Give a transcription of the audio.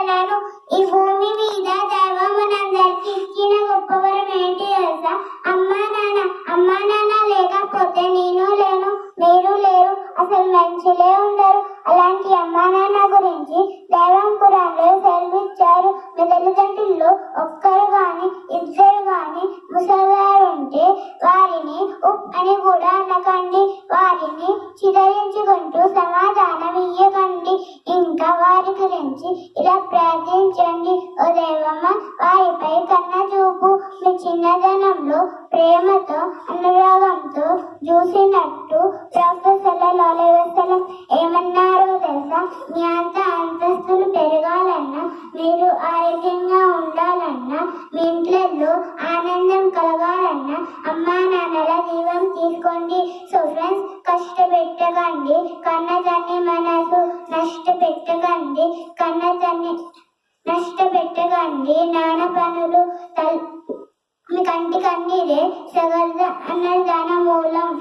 చెప్పగలను. ఈ భూమి మీద దైవం మనందరికి ఇచ్చిన గొప్ప వరం ఏంటి తెలుసా? అమ్మా నాన్న లేకపోతే నేను లేను, మీరు లేరు, అసలు మనుషులే ఉండరు. అలాంటి అమ్మా నాన్న గురించి దైవం ఖురాన్లో సెలవిచ్చారు. మీ తల్లిదండ్రుల్లో ఒక్కరు గాని ఇద్దరు గాని ముసలారుంటే వారిని ఉప్ అని కూడా అనకండి, వారిని చిదరించుకుంటూ సమాధానం ఇయ్యకండి. ఇంకా వారి గురించి ఇలా ప్రార్థించండి, ఓ దైవమ్మ వారిపై కన్న చూపు, మీ చిన్నదనంలో ప్రేమతో అనురాగంతో చూసినట్టు ప్రవక్త సల్లల్లాహు అలైహి వసల్లం ఏమన్నారో తెలుసా? మీ అంతస్తులు పెరగాలన్నా, మీరు ఆరోగ్యంగా ఉండాలన్నా, మీ ఇంట్లో ఆనందం కలగాలన్నా అమ్మా నాన్నల జీవం తీసుకోండి. సో ఫ్రెండ్స్, కష్టపెట్టకండి కన్నతన్ని మనసు, నష్టపెట్టకండి కన్నతన్ని నష్టపెట్టకండి నాన్న పనులు. మీ కంటి కన్నీరే సగర్ద అన్నదాన మూలం.